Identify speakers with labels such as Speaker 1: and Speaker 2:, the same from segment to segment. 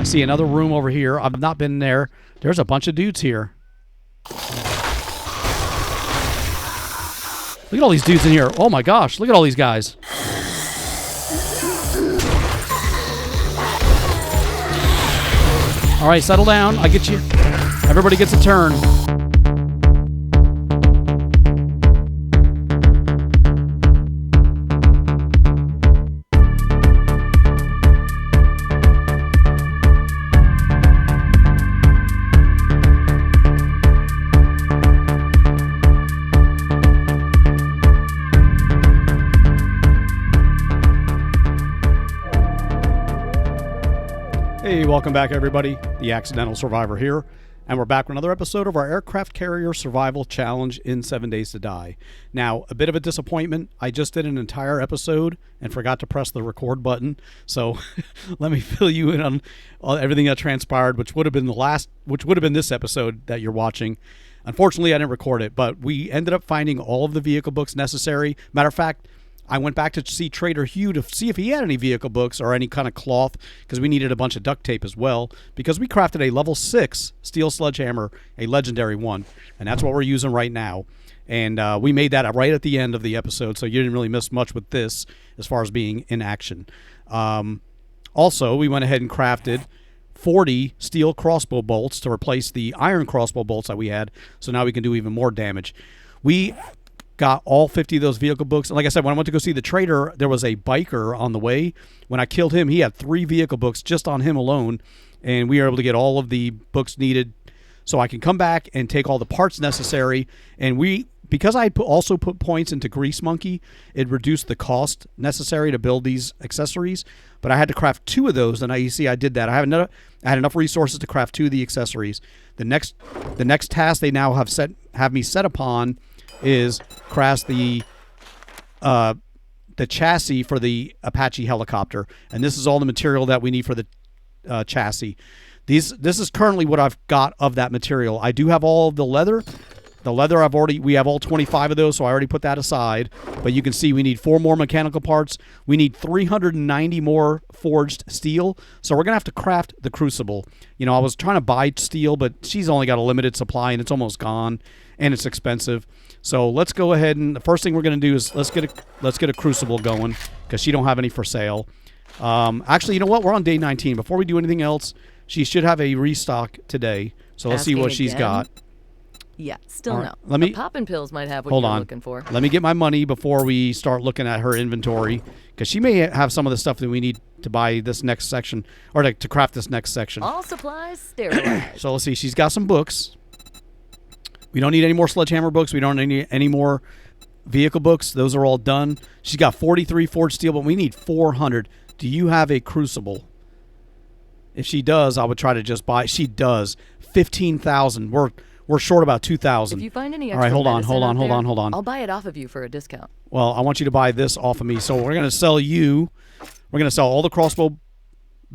Speaker 1: see another room over here. I've not been there. There's a bunch of dudes here. Look at all these dudes in here. Oh my gosh, look at all these guys. All right, settle down. I get you. Everybody gets a turn. Hey, welcome back, everybody. The Accidental Survivor here, and we're back with another episode of our Aircraft Carrier Survival Challenge in 7 Days to Die. Now, a bit of a disappointment. I just did an entire episode and forgot to press the record button, so let me fill you in on everything that transpired, which would have been this episode that you're watching. Unfortunately, I didn't record it, but we ended up finding all of the vehicle books necessary. Matter of fact, I went back to see Trader Hugh to see if he had any vehicle books or any kind of cloth, because we needed a bunch of duct tape as well, because we crafted a level 6 steel sledgehammer, a legendary one, and that's what we're using right now. And we made that right at the end of the episode, so you didn't really miss much with this as far as being in action. Also, we went ahead and crafted 40 steel crossbow bolts to replace the iron crossbow bolts that we had, so now we can do even more damage. We got all 50 of those vehicle books. And like I said, when I went to go see the trader, there was a biker on the way. When I killed him, he had 3 vehicle books just on him alone, and we were able to get all of the books needed so I can come back and take all the parts necessary. And because I also put points into Grease Monkey, it reduced the cost necessary to build these accessories. But I had to craft 2 of those, and you see I did that. I had enough resources to craft 2 of the accessories. The next task they now have me set upon is craft the chassis for the Apache helicopter, and this is all the material that we need for the chassis. This is currently what I've got of that material. I do have all of the leather. The leather we have all 25 of those, so I already put that aside. But you can see we need 4 more mechanical parts. We need 390 more forged steel. So we're gonna have to craft the crucible. You know, I was trying to buy steel, but she's only got a limited supply and it's almost gone, and it's expensive. So let's go ahead, and the first thing we're gonna do is let's get a crucible going, because she don't have any for sale. Actually, you know what? We're on day 19. Before we do anything else, she should have a restock today. So let's see what she's got.
Speaker 2: Yeah, still no.
Speaker 1: The
Speaker 2: poppin' pills might have what you're looking for.
Speaker 1: Let me get my money before we start looking at her inventory, because she may have some of the stuff that we need to buy this next section, or to craft this next section.
Speaker 2: All supplies sterilized.
Speaker 1: So let's see. She's got some books. We don't need any more sledgehammer books. We don't need any more vehicle books. Those are all done. She's got 43 forged steel, but we need 400. Do you have a crucible? If she does, I would try to just buy. She does. 15,000. We're short about 2,000.
Speaker 2: If you find any extra
Speaker 1: all right, hold on.
Speaker 2: I'll buy it off of you for a discount.
Speaker 1: Well, I want you to buy this off of me. So we're going to sell you. We're going to sell all the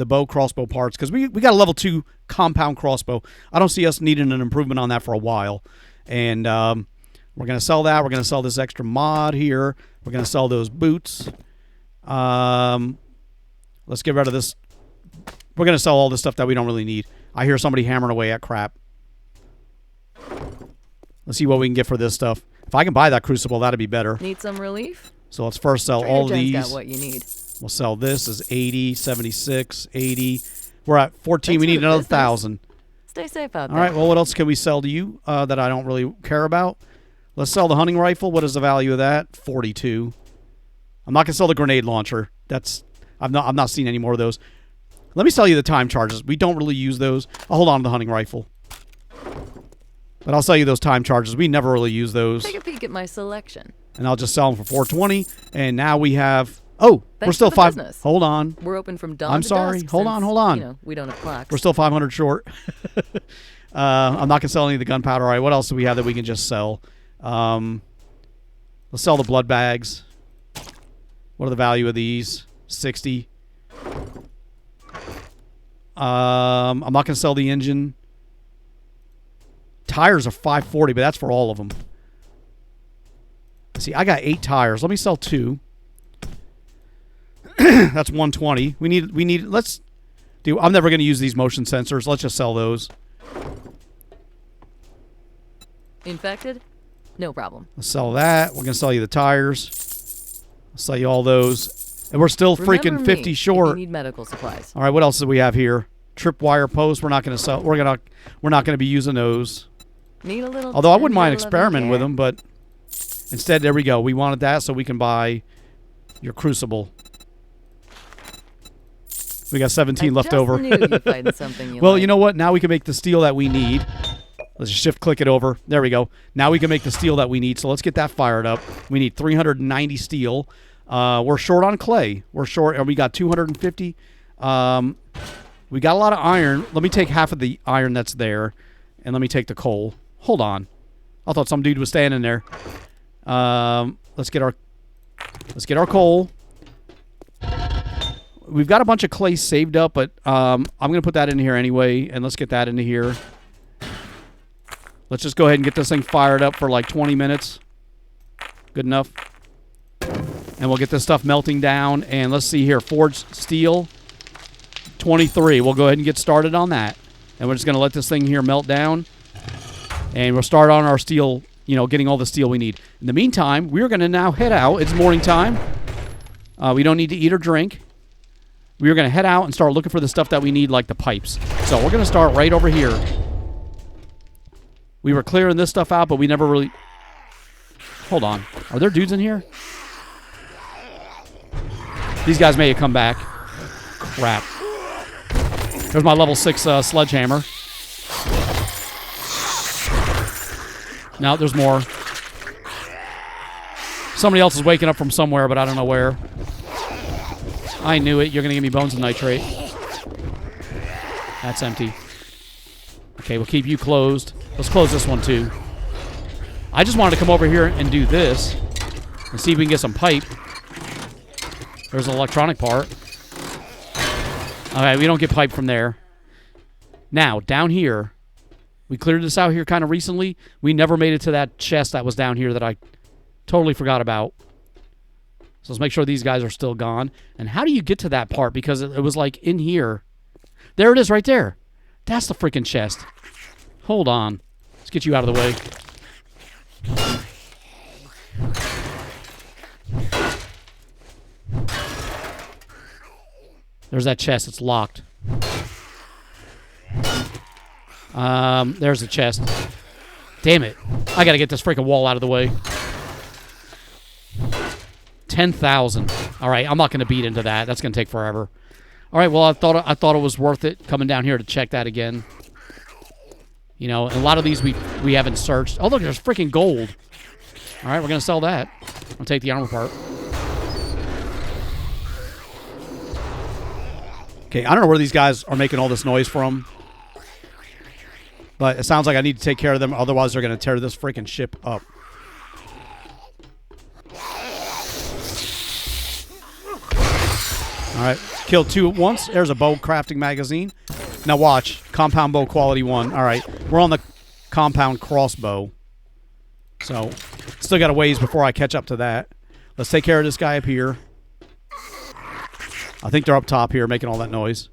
Speaker 1: bow crossbow parts, because we got a level 2 compound crossbow. I don't see us needing an improvement on that for a while. And we're going to sell that. We're going to sell this extra mod here. We're going to sell those boots. Let's get rid of this. We're going to sell all the stuff that we don't really need. I hear somebody hammering away at crap. Let's see what we can get for this stuff. If I can buy that crucible, that'd be better.
Speaker 2: Need some relief?
Speaker 1: So let's first sell all of these.
Speaker 2: Got what you need.
Speaker 1: We'll sell this as 80, 76, 80. We're at 14. We need another 1,000.
Speaker 2: Stay safe out there.
Speaker 1: All right, well, what else can we sell to you that I don't really care about? Let's sell the hunting rifle. What is the value of that? 42. I'm not going to sell the grenade launcher. I've not seen any more of those. Let me sell you the time charges. We don't really use those. I'll hold on to the hunting rifle. But I'll sell you those time charges. We never really use those.
Speaker 2: Take a peek at my selection.
Speaker 1: And I'll just sell them for 420. And now we have... Oh, we're still 5...
Speaker 2: Business.
Speaker 1: Hold on.
Speaker 2: We're open from dawn
Speaker 1: I'm
Speaker 2: to
Speaker 1: sorry.
Speaker 2: dusk
Speaker 1: Hold on.
Speaker 2: You know, we don't have clocks.
Speaker 1: We're still 500 short. I'm not going to sell any of the gunpowder. All right, what else do we have that we can just sell? Let's sell the blood bags. What are the value of these? 60. I'm not going to sell the engine. Tires are 540, but that's for all of them. See, I got 8 tires. Let me sell 2. That's 120. We need. Let's Dude, I'm never going to use these motion sensors. Let's just sell those.
Speaker 2: Infected? No problem.
Speaker 1: Let's sell that. We're going to sell you the tires. I'll sell you all those. And we're still freaking
Speaker 2: Remember
Speaker 1: 50
Speaker 2: me
Speaker 1: short.
Speaker 2: if you need medical supplies.
Speaker 1: All right, what else do we have here? Tripwire posts. We're not going to sell. We're not going to be using those.
Speaker 2: Need a little.
Speaker 1: Although I wouldn't mind
Speaker 2: tender
Speaker 1: experimenting with
Speaker 2: loving
Speaker 1: them, but instead, there we go. We wanted that so we can buy your Crucible. We got 17
Speaker 2: care.
Speaker 1: left
Speaker 2: I
Speaker 1: over.
Speaker 2: just knew you'd find something you
Speaker 1: Well,
Speaker 2: like.
Speaker 1: you know what? Now we can make the steel that we need. Let's just shift click it over. There we go. Now we can make the steel that we need. So let's get that fired up. We need 390 steel. We're short on clay. We're short, and we got 250. We got a lot of iron. Let me take half of the iron that's there, and let me take the coal. Hold on. I thought some dude was standing there. Let's get our coal. We've got a bunch of clay saved up, but I'm going to put that in here anyway, and let's get that into here. Let's just go ahead and get this thing fired up for like 20 minutes. Good enough. And we'll get this stuff melting down, and let's see here. Forged steel, 23. We'll go ahead and get started on that. And we're just going to let this thing here melt down, and we'll start on our steel, you know, getting all the steel we need. In the meantime, we're going to now head out. It's morning time. We don't need to eat or drink. We're going to head out and start looking for the stuff that we need, like the pipes. So we're going to start right over here. We were clearing this stuff out, but we never really... Hold on. Are there dudes in here? These guys may have come back. Crap. There's my level 6 sledgehammer. No, there's more. Somebody else is waking up from somewhere, but I don't know where. I knew it. You're going to give me bones and nitrate. That's empty. Okay, we'll keep you closed. Let's close this one, too. I just wanted to come over here and do this and see if we can get some pipe. There's an electronic part. Okay, we don't get pipe from there. Now, down here, we cleared this out here kind of recently. We never made it to that chest that was down here that I totally forgot about. So let's make sure these guys are still gone. And how do you get to that part? Because it was like in here. There it is right there. That's the freaking chest. Hold on. Let's get you out of the way. There's that chest. It's locked. There's the chest. Damn it. I gotta get this freaking wall out of the way. 10,000. All right, I'm not gonna beat into that. That's gonna take forever. All right, well, I thought it was worth it coming down here to check that again. You know, and a lot of these we haven't searched. Oh, look, there's freaking gold. All right, we're going to sell that. I'll take the armor part. Okay, I don't know where these guys are making all this noise from. But it sounds like I need to take care of them. Otherwise, they're going to tear this freaking ship up. All right, killed two at once. There's a bow crafting magazine. Now watch, compound bow quality 1. All right, we're on the compound crossbow. So, still got a ways before I catch up to that. Let's take care of this guy up here. I think they're up top here making all that noise.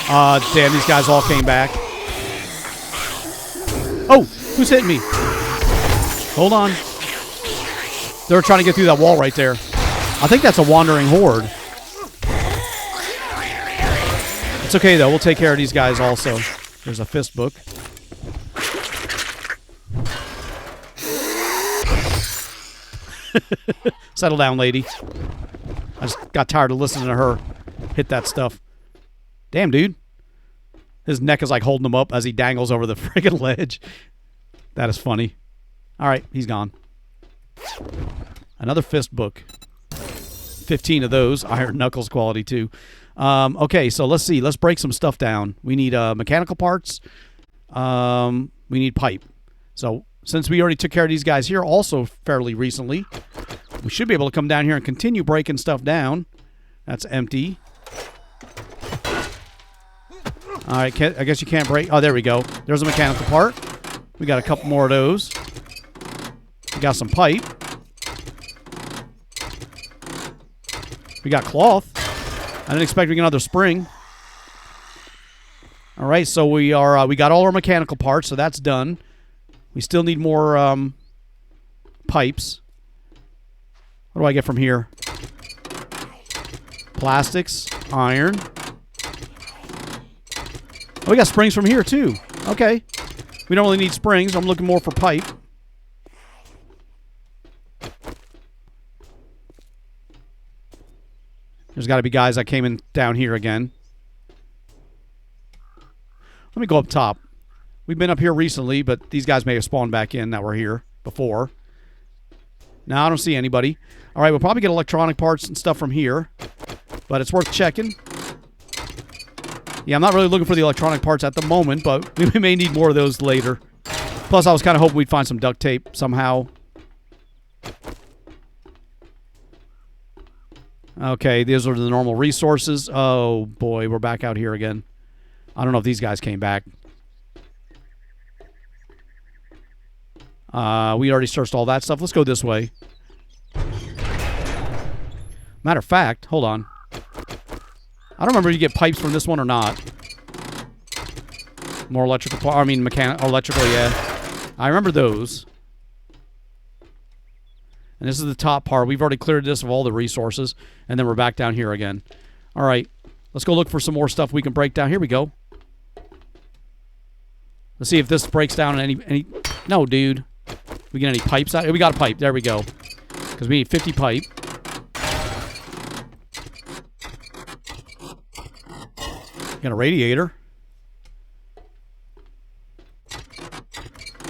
Speaker 1: Damn, these guys all came back. Oh, who's hitting me? Hold on. They're trying to get through that wall right there. I think that's a wandering horde. It's okay, though. We'll take care of these guys also. There's a fist book. Settle down, lady. I just got tired of listening to her hit that stuff. Damn, dude. His neck is like holding him up as he dangles over the friggin' ledge. That is funny. All right, he's gone. Another fist book. 15 of those. Iron knuckles quality, too. Okay, so let's see. Let's break some stuff down. We need mechanical parts. We need pipe. So since we already took care of these guys here also fairly recently, we should be able to come down here and continue breaking stuff down. That's empty. All right, I guess you can't break. Oh, there we go. There's a mechanical part. We got a couple more of those. We got some pipe. We got cloth. I didn't expect to get another spring. All right, so we got all our mechanical parts, so that's done. We still need more pipes. What do I get from here? Plastics, iron. Oh, we got springs from here too. Okay. We don't really need springs. I'm looking more for pipe. There's got to be guys that came in down here again. Let me go up top. We've been up here recently, but these guys may have spawned back in that were here before. No, I don't see anybody. All right, we'll probably get electronic parts and stuff from here, but it's worth checking. Yeah, I'm not really looking for the electronic parts at the moment, but we may need more of those later. Plus, I was kind of hoping we'd find some duct tape somehow. Okay, these are the normal resources. Oh, boy, we're back out here again. I don't know if these guys came back. We already searched all that stuff. Let's go this way. Matter of fact, hold on. I don't remember if you get pipes from this one or not. More electrical, electrical, yeah. I remember those. And this is the top part. We've already cleared this of all the resources. And then we're back down here again. All right. Let's go look for some more stuff we can break down. Here we go. Let's see if this breaks down in any... No, dude. We get any pipes out? We got a pipe. There we go. Because we need 50 pipe. Got a radiator.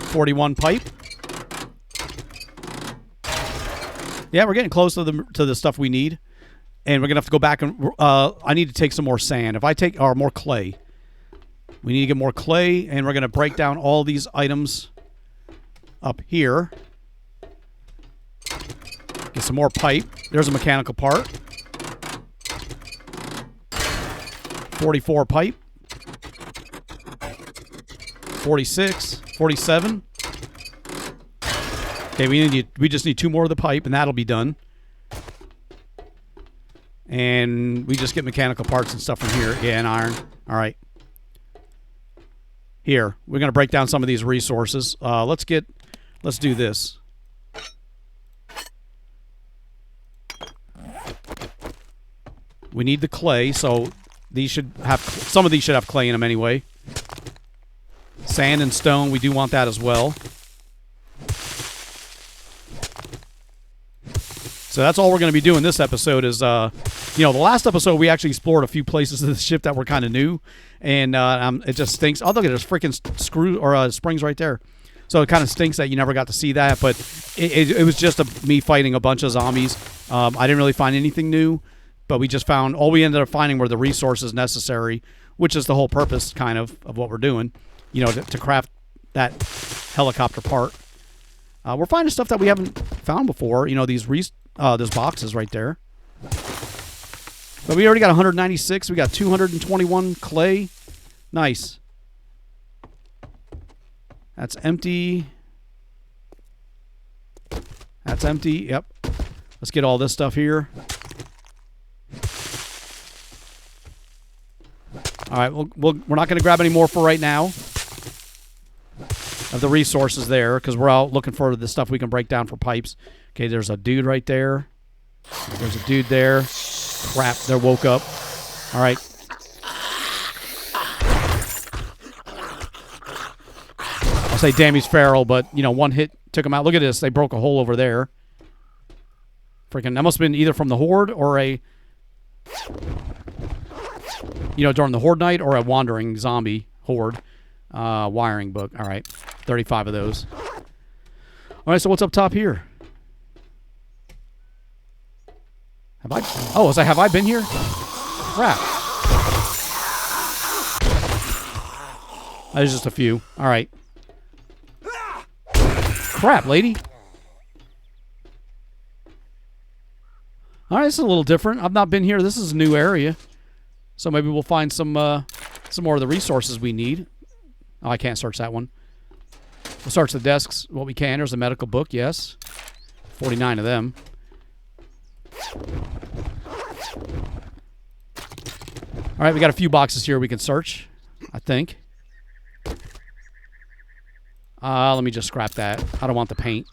Speaker 1: 41 pipe. Yeah, we're getting close to the stuff we need. And we're going to have to go back and... I need to take some more sand. If I take... Or more clay. We need to get more clay. And we're going to break down all these items up here. Get some more pipe. There's a mechanical part. 44 pipe. 46. 47. Okay, we just need 2 more of the pipe, and that'll be done. And we just get mechanical parts and stuff from here. Yeah, and iron. All right. Here, we're going to break down some of these resources. Let's do this. We need the clay, so these should have... Some of these should have clay in them anyway. Sand and stone, we do want that as well. So that's all we're going to be doing this episode is, the last episode we actually explored a few places of the ship that were kind of new. And it just stinks. Oh, look at there's freaking springs right there. So it kind of stinks that you never got to see that. But it was just me fighting a bunch of zombies. I didn't really find anything new. But we just found... All we ended up finding were the resources necessary, which is the whole purpose, kind of what we're doing. To craft that helicopter part. We're finding stuff that we haven't found before. These boxes right there. But we already got 196. We got 221 clay. Nice. That's empty. That's empty. Yep. Let's get all this stuff here. All right. We're not going to grab any more for right now of the resources there because we're out looking for the stuff we can break down for pipes. Okay, there's a dude right there. There's a dude there. Crap, they woke up. All right. I'll say damn, he's feral, but, one hit took him out. Look at this. They broke a hole over there. Freaking, that must have been either from the Horde or during the Horde night or a wandering zombie Horde. Wiring book. All right. 35 of those. All right, so what's up top here? Have I been here? Crap. There's just a few. All right. Crap, lady. All right, this is a little different. I've not been here. This is a new area. So maybe we'll find some more of the resources we need. Oh, I can't search that one. We'll search the desks what we can. There's a medical book, yes. 49 of them. All right, we got a few boxes here we can search, I think. Let me just scrap that. I don't want the paint.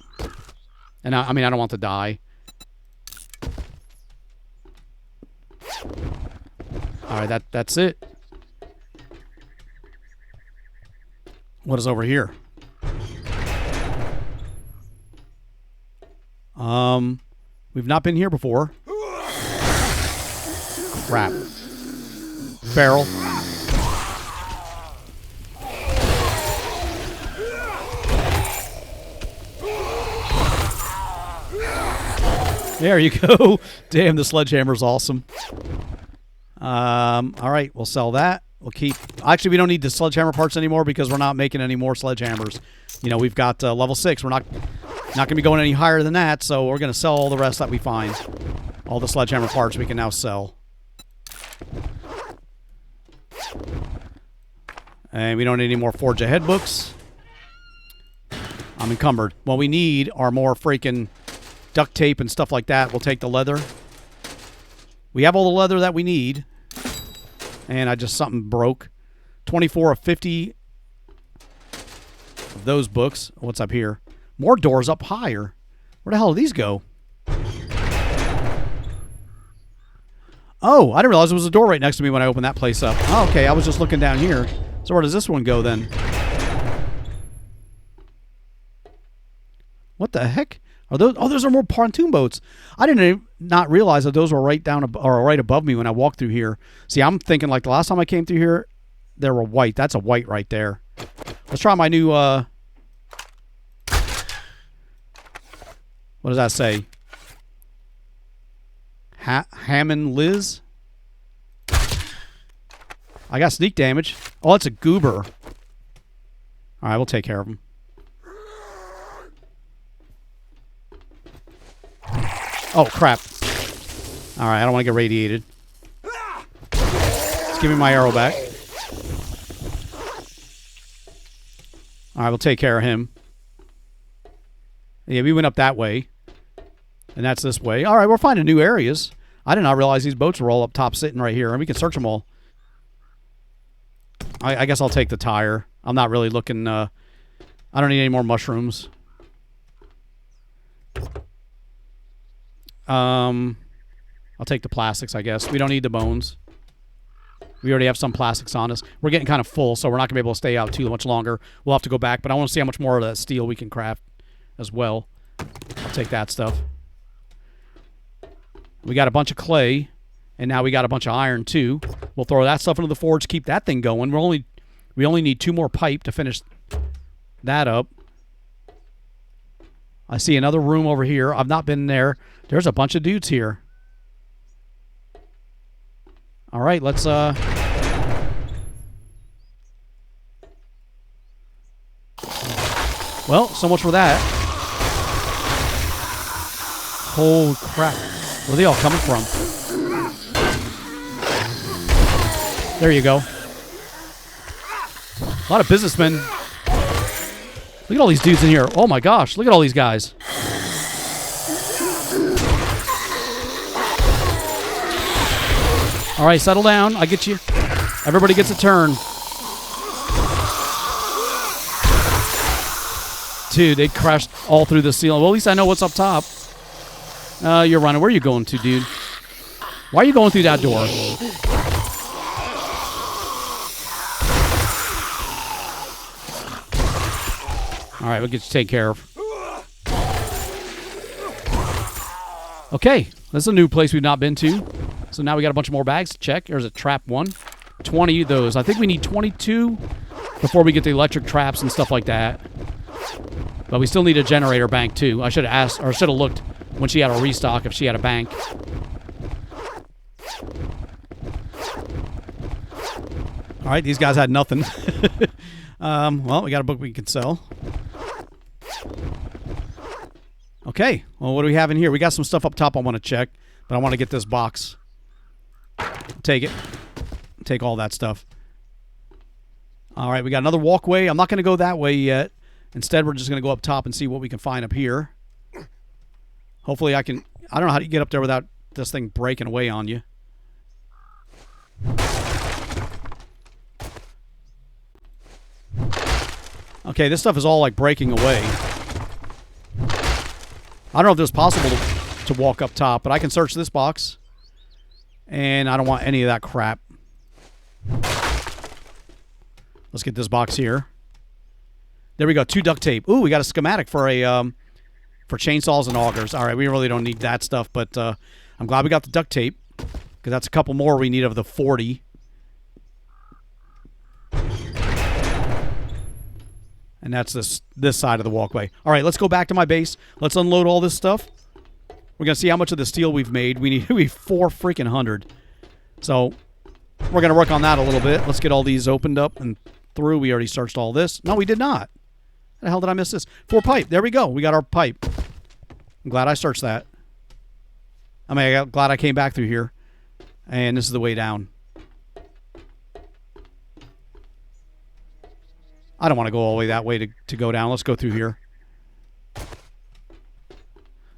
Speaker 1: And I mean, I don't want the dye. All right, that's it. What is over here? We've not been here before. Crap. Barrel. There you go. Damn, the sledgehammer's awesome. All right, we'll sell that. We'll keep... Actually, we don't need the sledgehammer parts anymore because we're not making any more sledgehammers. You know, we've got level 6. We're not going to be going any higher than that, so we're going to sell all the rest that we find. All the sledgehammer parts we can now sell. And we don't need any more Forge Ahead books. I'm encumbered. What we need are more freaking duct tape and stuff like that. We'll take the leather. We have all the leather that we need. And something broke. 24 of 50 of those books. What's up here? More doors up higher. Where the hell do these go? Oh, I didn't realize there was a door right next to me when I opened that place up. Oh, okay, I was just looking down here. So where does this one go then? What the heck? Are those? Oh, those are more pontoon boats. I didn't not realize that those were right down or right above me when I walked through here. See, I'm thinking like the last time I came through here, they were white. That's a white right there. Let's try my new. What does that say? Hammond Liz. I got sneak damage. Oh, it's a goober. All right, we'll take care of him. Oh, crap. All right, I don't want to get radiated. Let's give me my arrow back. All right, we'll take care of him. Yeah, we went up that way. And that's this way. All right, we're finding new areas. I did not realize these boats were all up top sitting right here. And we can search them all. I guess I'll take the tire. I'm not really looking... I don't need any more mushrooms. I'll take the plastics, I guess. We don't need the bones. We already have some plastics on us. We're getting kind of full, so we're not going to be able to stay out too much longer. We'll have to go back, but I want to see how much more of that steel we can craft as well. I'll take that stuff. We got a bunch of clay, and now we got a bunch of iron, too. We'll throw that stuff into the forge, keep that thing going. We only need 2 more pipe to finish that up. I see another room over here. I've not been there. There's a bunch of dudes here. All right, let's... Well, so much for that. Holy crap. Where are they all coming from? There you go. A lot of businessmen. Look at all these dudes in here. Oh my gosh, look at all these guys. All right, settle down. I get you. Everybody gets a turn. Dude, they crashed all through the ceiling. Well, at least I know what's up top. You're running. Where are you going to, dude? Why are you going through that door? All right, we'll get you taken care of. Okay, this is a new place we've not been to. So now we got a bunch more bags to check. There's a trap one. 20 of those. I think we need 22 before we get the electric traps and stuff like that. But we still need a generator bank, too. I should have asked, or should have looked when she had a restock if she had a bank. All right, these guys had nothing. Well, we got a book we can sell. Okay, well, what do we have in here? We got some stuff up top I want to check, but I want to get this box. Take it. Take all that stuff. All right, we got another walkway. I'm not going to go that way yet. Instead, we're just going to go up top and see what we can find up here. Hopefully I can... I don't know how to get up there without this thing breaking away on you. Okay, this stuff is all like breaking away. I don't know if it's possible to walk up top, but I can search this box. And I don't want any of that crap. Let's get this box here. There we go. 2 duct tape. Ooh, we got a schematic for a for chainsaws and augers. All right, we really don't need that stuff, but I'm glad we got the duct tape because that's a couple more we need of the 40. And that's this side of the walkway. All right, let's go back to my base. Let's unload all this stuff. We're gonna see how much of the steel we've made. We need 4 freaking hundred. So we're gonna work on that a little bit. Let's get all these opened up and through. We already searched all this. No, we did not. How the hell did I miss this? 4 pipe. There we go. We got our pipe. I'm glad I searched that. I mean, I'm glad I came back through here. And this is the way down. I don't want to go all the way that way to go down. Let's go through here.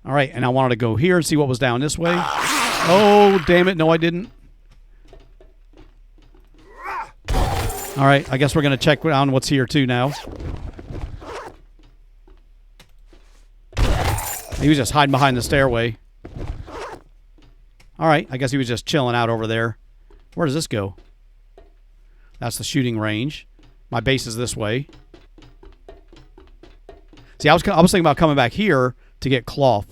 Speaker 1: All right, and I wanted to go here and see what was down this way. Oh, damn it. No, I didn't. All right, I guess we're going to check on what's here, too, now. He was just hiding behind the stairway. All right, I guess he was just chilling out over there. Where does this go? That's the shooting range. My base is this way. See, I was thinking about coming back here to get cloth.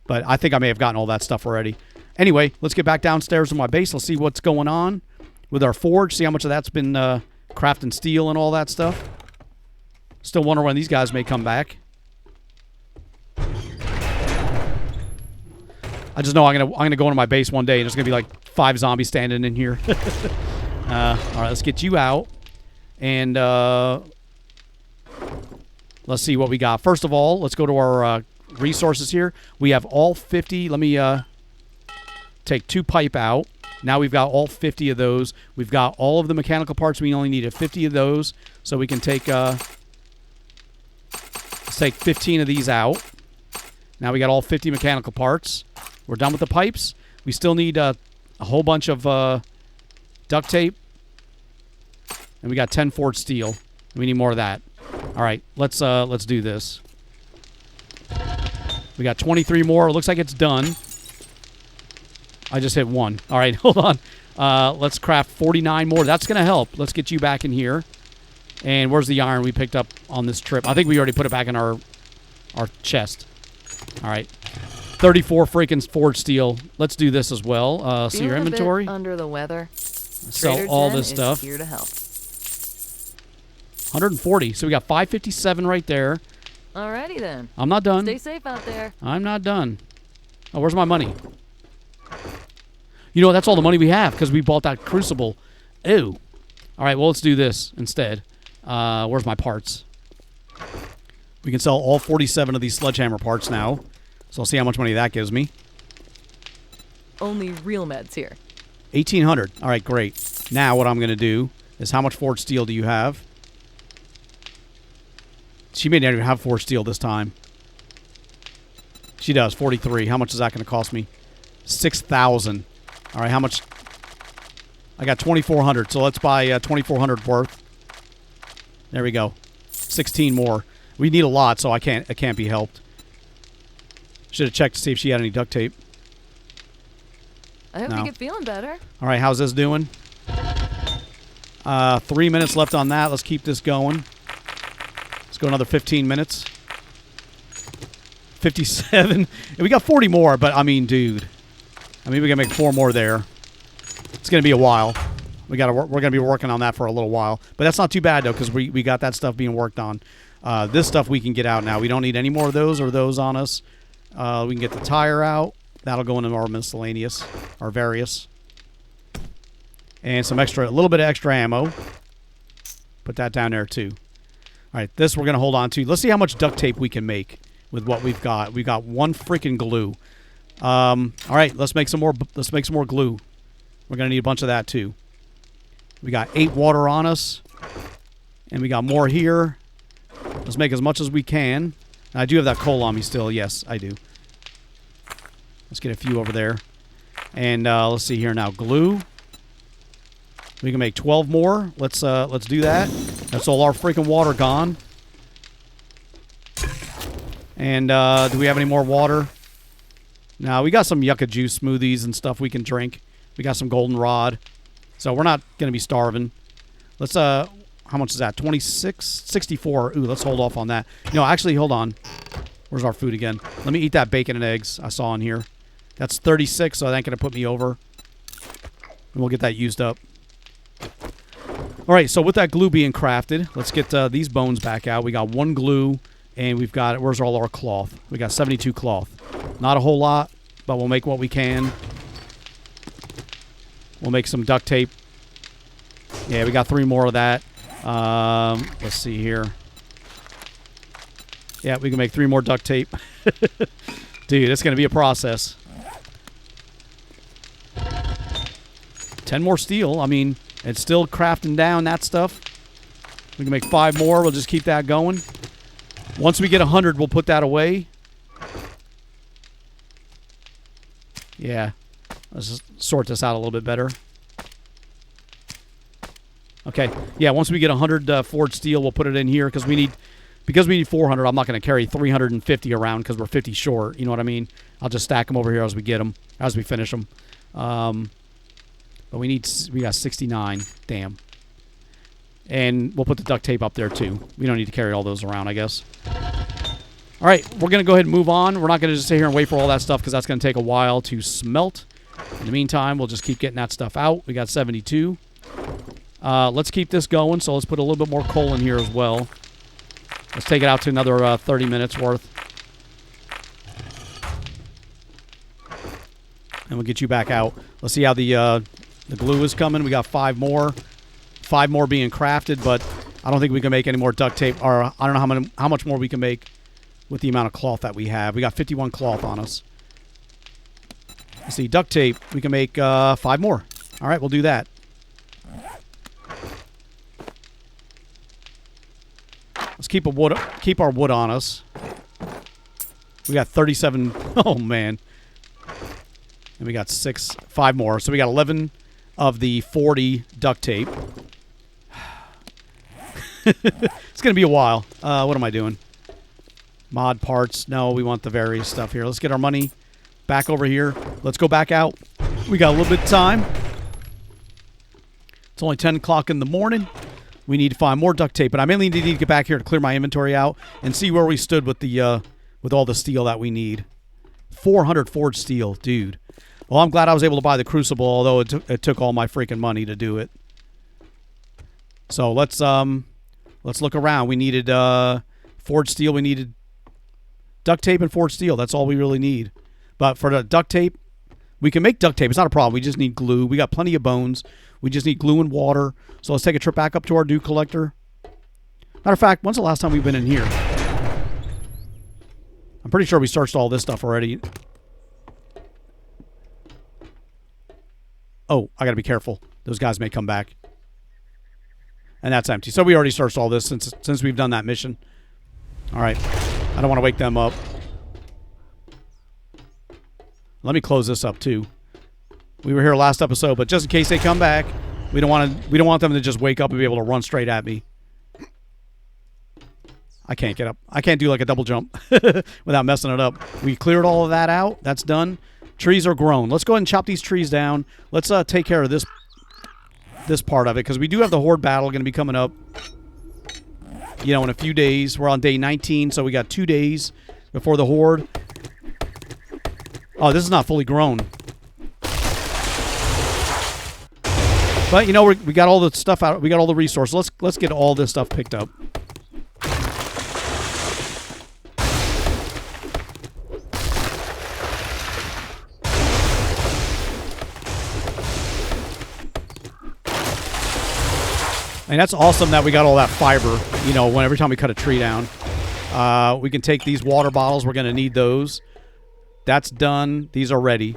Speaker 1: But I think I may have gotten all that stuff already. Anyway, let's get back downstairs to my base. Let's see what's going on with our forge. See how much of that's been crafting steel and all that stuff. Still wonder when these guys may come back. I just know I'm gonna go into my base one day and there's gonna be like 5 zombies standing in here. All right, let's get you out. And let's see what we got. First of all, let's go to our resources here. We have all 50. Let me take 2 pipe out. Now we've got all 50 of those. We've got all of the mechanical parts. We only needed 50 of those. So we can take, let's take 15 of these out. Now we got all 50 mechanical parts. We're done with the pipes. We still need a whole bunch of duct tape. And we got 10 forged steel. We need more of that. All right, let's do this. We got 23 more. It looks like it's done. I just hit 1. All right, hold on. Let's craft 49 more. That's going to help. Let's get you back in here. And where's the iron we picked up on this trip? I think we already put it back in our chest. All right. 34 freaking forged steel. Let's do this as well. See your inventory.
Speaker 2: Under the weather.
Speaker 1: Sell all this stuff.
Speaker 2: Here to help.
Speaker 1: 140. So we got 557 right there.
Speaker 2: Alrighty then.
Speaker 1: I'm not done.
Speaker 2: Stay safe out there.
Speaker 1: I'm not done. Oh, where's my money? You know, that's all the money we have because we bought that crucible. Ew. All right, well, let's do this instead. Where's my parts? We can sell all 47 of these sledgehammer parts now. So I'll see how much money that gives me.
Speaker 2: Only real meds here.
Speaker 1: 1,800. All right, great. Now what I'm going to do is how much forged steel do you have? She may not even have forged steel this time. She does, 43. How much is that going to cost me? 6,000. All right, how much? I got 2,400, so let's buy 2,400 worth. There we go. 16 more. We need a lot, so it can't be helped. Should have checked to see if she had any duct tape.
Speaker 2: I hope you get feeling better.
Speaker 1: All right, how's this doing? 3 minutes left on that. Let's keep this going. Let's go another 15 minutes. 57. We got 40 more, but I mean, dude. I mean, we can make 4 more there. It's going to be a while. We're going to be working on that for a little while. But that's not too bad, though, because we got that stuff being worked on. This stuff we can get out now. We don't need any more of those or those on us. We can get the tire out. That'll go into our miscellaneous, our various. And some extra, a little bit of extra ammo. Put that down there, too. All right, this we're going to hold on to. Let's see how much duct tape we can make with what we've got. We've got 1 freaking glue. All right, let's make some more. Let's make some more glue. We're going to need a bunch of that, too. We got 8 water on us. And we got more here. Let's make as much as we can. I do have that coal on me still. Yes, I do. Let's get a few over there. And let's see here now. Glue. We can make 12 more. Let's do that. That's all our freaking water gone. And do we have any more water? No, we got some yucca juice smoothies and stuff we can drink. We got some goldenrod. So we're not going to be starving. Let's, how much is that? 26? 64. Ooh, let's hold off on that. No, actually, hold on. Where's our food again? Let me eat that bacon and eggs I saw in here. That's 36, so that ain't going to put me over. And we'll get that used up. All right, so with that glue being crafted, let's get these bones back out. We got 1 glue, and we've got, where's all our cloth? We got 72 cloth. Not a whole lot, but we'll make what we can. We'll make some duct tape. Yeah, we got 3 more of that. Let's see here. Yeah, we can make 3 more duct tape. Dude, it's going to be a process. 10 more steel. I mean, it's still crafting down that stuff. We can make 5 more. We'll just keep that going. Once we get 100, we'll put that away. Yeah. Let's just sort this out a little bit better. Okay. Yeah, once we get 100 forged steel, we'll put it in here because we need 400. I'm not going to carry 350 around because we're 50 short. You know what I mean? I'll just stack them over here as we get them, as we finish them. But we got 69. Damn. And we'll put the duct tape up there too. We don't need to carry all those around, I guess. All right, we're going to go ahead and move on. We're not going to just sit here and wait for all that stuff because that's going to take a while to smelt. In the meantime, we'll just keep getting that stuff out. We got 72. Let's keep this going, so let's put a little bit more coal in here as well. Let's take it out to another 30 minutes worth. And we'll get you back out. Let's see how the glue is coming. We got 5 more. 5 more being crafted, but I don't think we can make any more duct tape. Or I don't know how much more we can make with the amount of cloth that we have. We got 51 cloth on us. Let's see, duct tape. We can make 5 more. All right, we'll do that. Let's keep our wood on us. We got 37. Oh man. And we got 5 more. So we got 11 of the 40 duct tape. It's going to be a while. What am I doing? Mod parts. No, we want the various stuff here. Let's get our money back over here. Let's go back out. We got a little bit of time. It's only 10 o'clock in the morning. We need to find more duct tape. But I mainly need to get back here to clear my inventory out and see where we stood with the with all the steel that we need. 400 forged steel, dude. Well, I'm glad I was able to buy the crucible, although it took all my freaking money to do it. So let's look around. We needed forged steel. We needed duct tape and forged steel. That's all we really need. But for the duct tape, we can make duct tape. It's not a problem. We just need glue. We got plenty of bones. We just need glue and water. So let's take a trip back up to our dew collector. Matter of fact, when's the last time we've been in here? I'm pretty sure we searched all this stuff already. Oh, I gotta be careful. Those guys may come back. And that's empty. So we already searched all this since we've done that mission. All right. I don't want to wake them up. Let me close this up too. We were here last episode, but just in case they come back, we don't want them to just wake up and be able to run straight at me. I can't get up. I can't do like a double jump without messing it up. We cleared all of that out. That's done. Trees are grown. Let's go ahead and chop these trees down. Let's take care of this part of it because we do have the horde battle going to be coming up. You know, in a few days. We're on day 19, so we got 2 days before the horde. Oh, this is not fully grown. But you know, we got all the stuff out. We got all the resources. Let's get all this stuff picked up. And that's awesome that we got all that fiber, you know, every time we cut a tree down. We can take these water bottles. We're going to need those. That's done. These are ready.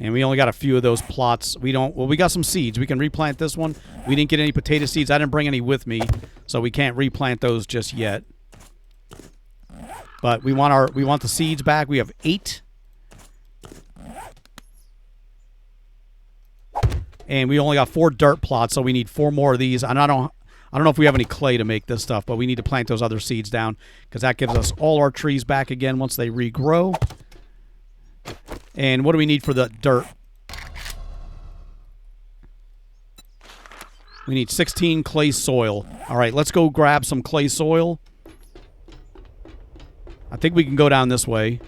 Speaker 1: And we only got a few of those plots. We got some seeds. We can replant this one. We didn't get any potato seeds. I didn't bring any with me, so we can't replant those just yet. But we want the seeds back. We have 8. And we only got 4 dirt plots, so we need 4 more of these. And I don't know if we have any clay to make this stuff, but we need to plant those other seeds down because that gives us all our trees back again once they regrow. And what do we need for the dirt? We need 16 clay soil. All right, let's go grab some clay soil. I think we can go down this way.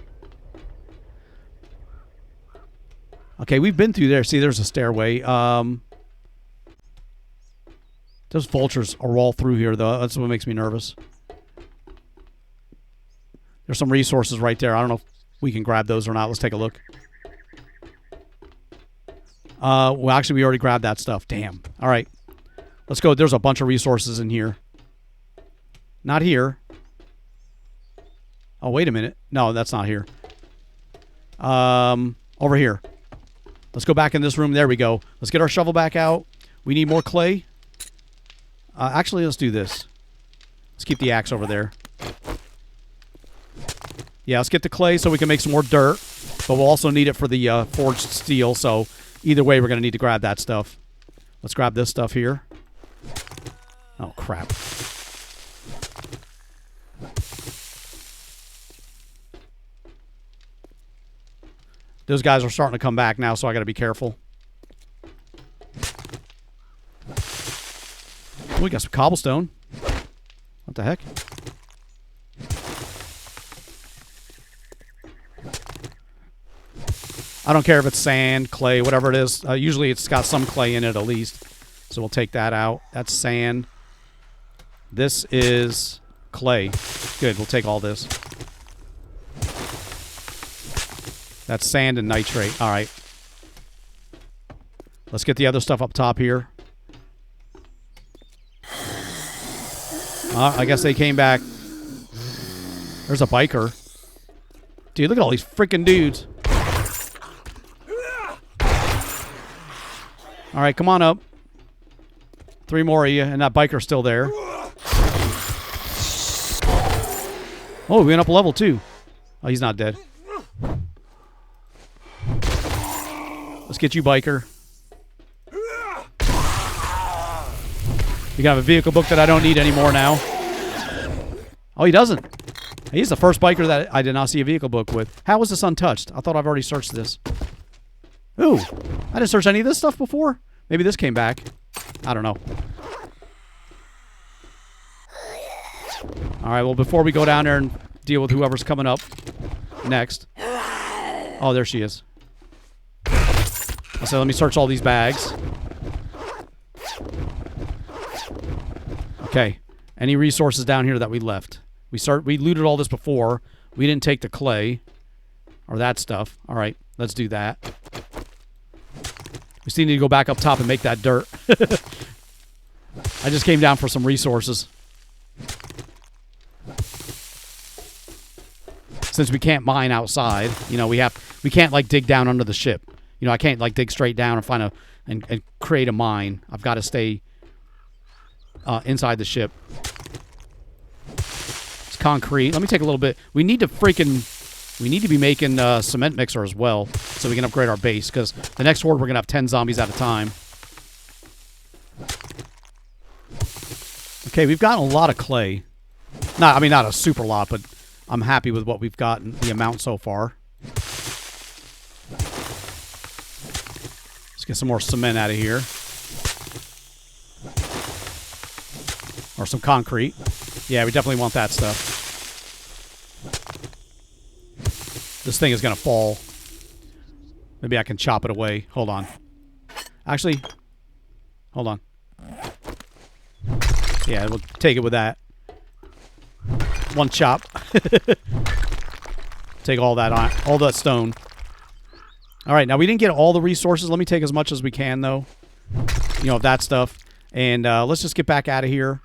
Speaker 1: Okay, we've been through there. See, there's a stairway. Those vultures are all through here, though. That's what makes me nervous. There's some resources right there. I don't know if we can grab those or not. Let's take a look. Well, actually, we already grabbed that stuff. Damn. All right. Let's go. There's a bunch of resources in here. Not here. Oh, wait a minute. No, that's not here. Over here. Let's go back in this room. There we go. Let's get our shovel back out. We need more clay. Actually, let's do this. Let's keep the axe over there. Yeah, let's get the clay so we can make some more dirt. But we'll also need it for the forged steel. So either way, we're going to need to grab that stuff. Let's grab this stuff here. Oh, crap. Those guys are starting to come back now, so I got to be careful. Oh, we got some cobblestone. What the heck? I don't care if it's sand, clay, whatever it is. Usually it's got some clay in it at least. So we'll take that out. That's sand. This is clay. Good, we'll take all this. That's sand and nitrate. All right. Let's get the other stuff up top here. I guess they came back. There's a biker. Dude, look at all these freaking dudes. All right, come on up. 3 more of you, and that biker's still there. Oh, we went up a level too. Oh, he's not dead. Let's get you, biker. You got a vehicle book that I don't need anymore now. Oh, he doesn't. He's the first biker that I did not see a vehicle book with. How was this untouched? I thought I've already searched this. Ooh, I didn't search any of this stuff before. Maybe this came back. I don't know. All right, well, before we go down there and deal with whoever's coming up next. Oh, there she is. So let me search all these bags. Okay. Any resources down here that we left? We looted all this before. We didn't take the clay or that stuff. All right, let's do that. We still need to go back up top and make that dirt. I just came down for some resources. Since we can't mine outside, you know, we can't like dig down under the ship. You know, I can't like dig straight down and find and create a mine. I've got to stay inside the ship. It's concrete. Let me take a little bit. We need to be making a cement mixer as well so we can upgrade our base, because the next horde we're going to have 10 zombies at a time. Okay, we've gotten a lot of clay. Not a super lot, but I'm happy with what we've gotten, the amount so far. Let's get some more cement out of here. Or some concrete. Yeah, we definitely want that stuff. This thing is going to fall. Maybe I can chop it away. Hold on. Actually, hold on. Yeah, we'll take it with that. One chop. Take all that on, all that stone. All right, now we didn't get all the resources. Let me take as much as we can, though. You know, that stuff. And let's just get back out of here.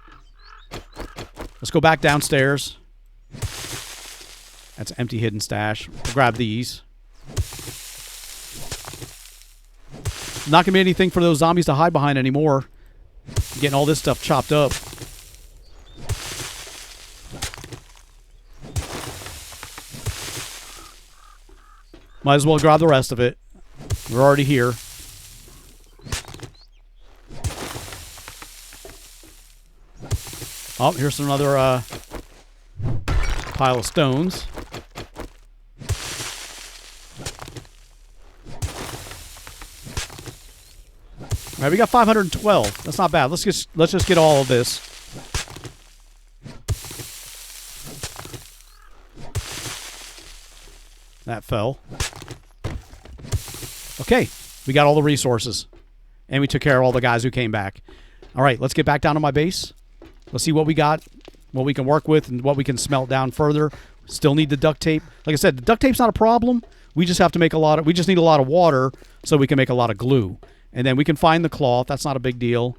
Speaker 1: Let's go back downstairs. That's an empty hidden stash. We'll grab these. Not going to be anything for those zombies to hide behind anymore. Getting all this stuff chopped up. Might as well grab the rest of it. We're already here. Oh, here's another pile of stones. All right, we got 512. That's not bad. Let's just get all of this. That fell. Okay, we got all the resources, and we took care of all the guys who came back. All right, let's get back down to my base. Let's see what we got, what we can work with, and what we can smelt down further. Still need the duct tape. Like I said, the duct tape's not a problem. We just have to make we just need a lot of water so we can make a lot of glue. And then we can find the cloth. That's not a big deal.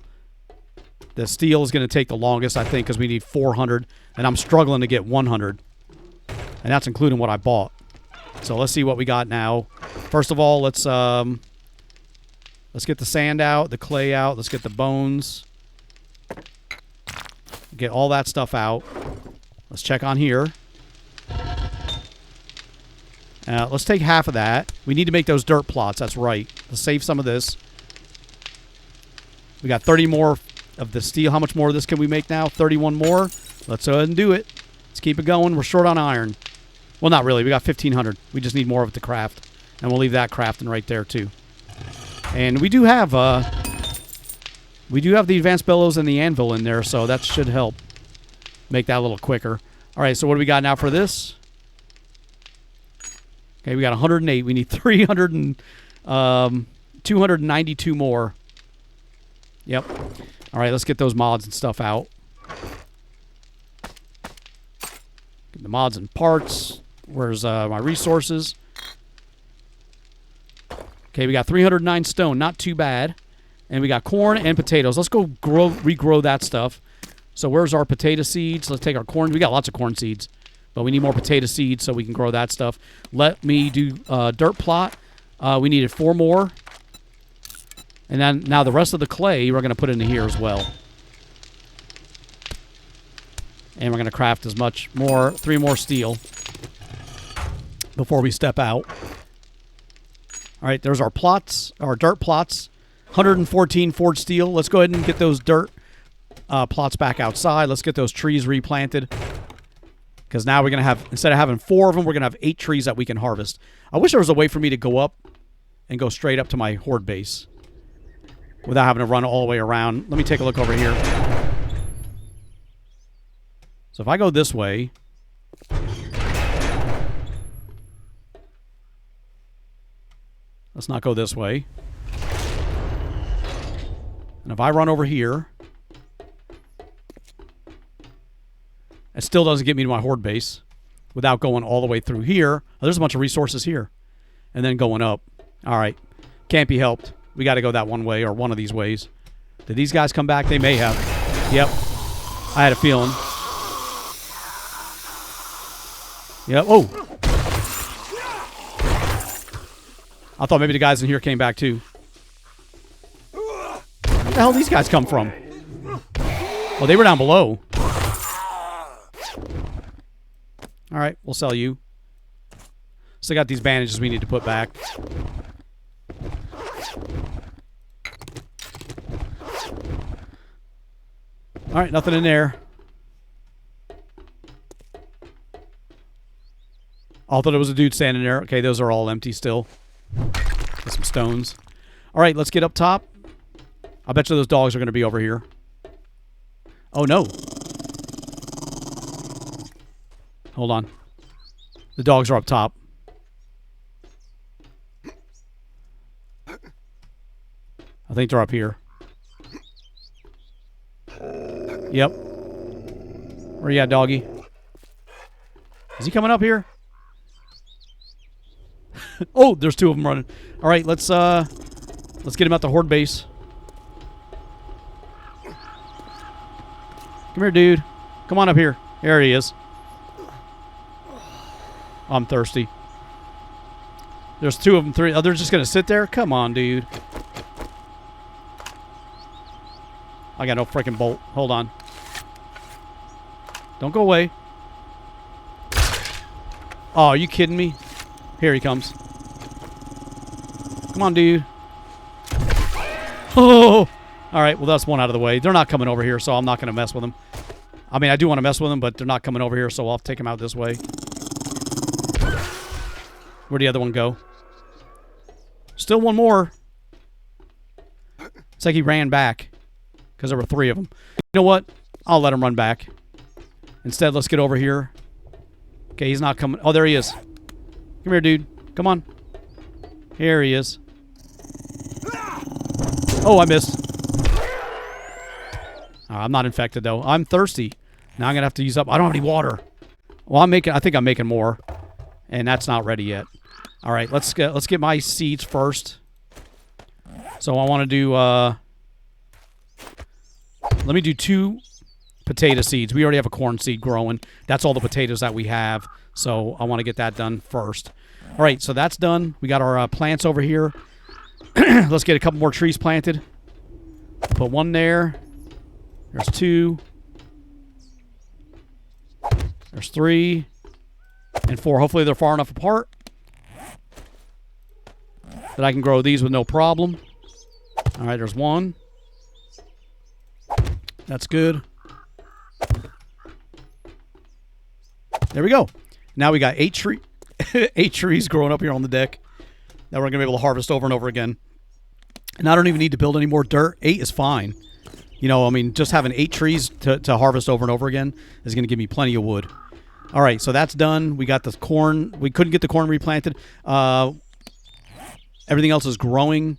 Speaker 1: The steel is going to take the longest, I think, because we need 400. And I'm struggling to get 100. And that's including what I bought. So let's see what we got now. First of all, let's get the sand out, the clay out. Let's get the bones. Get all that stuff out. Let's check on here. Let's take half of that. We need to make those dirt plots. That's right. Let's save some of this. We got 30 more of the steel. How much more of this can we make now? 31 more. Let's go ahead and do it. Let's keep it going. We're short on iron. Well, not really. We got 1,500. We just need more of it to craft. And we'll leave that crafting right there, too. And we do have the advanced bellows and the anvil in there, so that should help make that a little quicker. All right, so what do we got now for this? Okay, we got 108. We need 292 more. Yep. All right, let's get those mods and stuff out. Get the mods and parts. Where's my resources? Okay, we got 309 stone. Not too bad. And we got corn and potatoes. Let's go regrow that stuff. So where's our potato seeds? Let's take our corn. We got lots of corn seeds. But we need more potato seeds so we can grow that stuff. Let me do dirt plot. We needed 4 more. And then now the rest of the clay we're going to put into here as well. And we're going to craft 3 more steel before we step out. All right, there's our plots, our dirt plots. 114 forged steel. Let's go ahead and get those dirt plots back outside. Let's get those trees replanted. Because now we're going to have, instead of having 4 of them, we're going to have 8 trees that we can harvest. I wish there was a way for me to go up and go straight up to my horde base without having to run all the way around. Let me take a look over here. So if I go this way, let's not go this way. And if I run over here, it still doesn't get me to my horde base without going all the way through here. Oh, there's a bunch of resources here. And then going up. All right. Can't be helped. We got to go that one way or one of these ways. Did these guys come back? They may have. Yep. I had a feeling. Yep. Oh. I thought maybe the guys in here came back too. Where the hell did these guys come from? Well, they were down below. All right, we'll sell you. Still got these bandages we need to put back. All right, nothing in there. I thought it was a dude standing there. Okay, those are all empty still. Get some stones. All right, let's get up top. I bet you those dogs are going to be over here. Oh, no. Hold on. The dogs are up top. I think they're up here. Yep. Where you at, doggy? Is he coming up here? Oh, there's 2 of them running. All right, let's get him at the horde base. Come here, dude. Come on up here. There he is. I'm thirsty. There's 2 of them. 3. Oh, they're just gonna sit there? Come on, dude. I got no freaking bolt. Hold on. Don't go away. Oh, are you kidding me? Here he comes. Come on, dude. Oh! All right, well, that's one out of the way. They're not coming over here, so I'm not going to mess with them. I mean, I do want to mess with them, but they're not coming over here, so I'll take them out this way. Where'd the other one go? Still one more. It's like he ran back because there were 3 of them. You know what? I'll let him run back. Instead, let's get over here. Okay, he's not coming. Oh, there he is. Come here, dude. Come on. Here he is. Oh, I missed. I'm not infected, though. I'm thirsty. Now I'm going to have to use up. I don't have any water. Well, I think I'm making more. And that's not ready yet. All right, let's get my seeds first. So I want to do... let me do 2 potato seeds. We already have a corn seed growing. That's all the potatoes that we have. So I want to get that done first. All right, so that's done. We got our plants over here. Let's get a couple more trees planted. Put 1 there. There's 2. There's 3. And 4. Hopefully they're far enough apart that I can grow these with no problem. All right, there's 1. That's good. There we go. Now we got 8 trees growing up here on the deck that we're going to be able to harvest over and over again. And I don't even need to build any more dirt. 8 is fine. You know, I mean, just having 8 trees to harvest over and over again is going to give me plenty of wood. All right, so that's done. We got the corn. We couldn't get the corn replanted. Everything else is growing,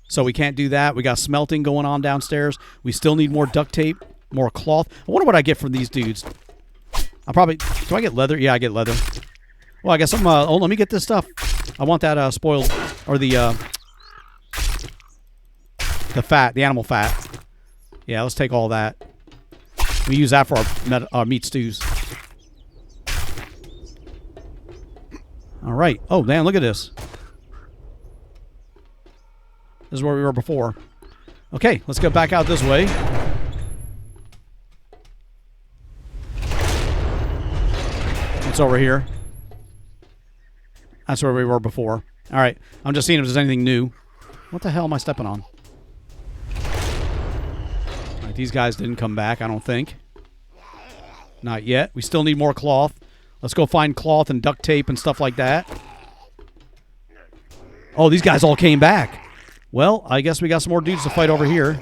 Speaker 1: so we can't do that. We got smelting going on downstairs. We still need more duct tape, more cloth. I wonder what I get from these dudes. I probably... Do I get leather? Yeah, I get leather. Well, I guess I'm... oh, let me get this stuff. I want that spoiled... Or the fat, the animal fat. Yeah, let's take all that. We use that for our meat stews. All right. Oh, man, look at this. This is where we were before. Okay, let's go back out this way. What's over here? That's where we were before. All right, I'm just seeing if there's anything new. What the hell am I stepping on? All right, these guys didn't come back, I don't think. Not yet. We still need more cloth. Let's go find cloth and duct tape and stuff like that. Oh, these guys all came back. Well, I guess we got some more dudes to fight over here.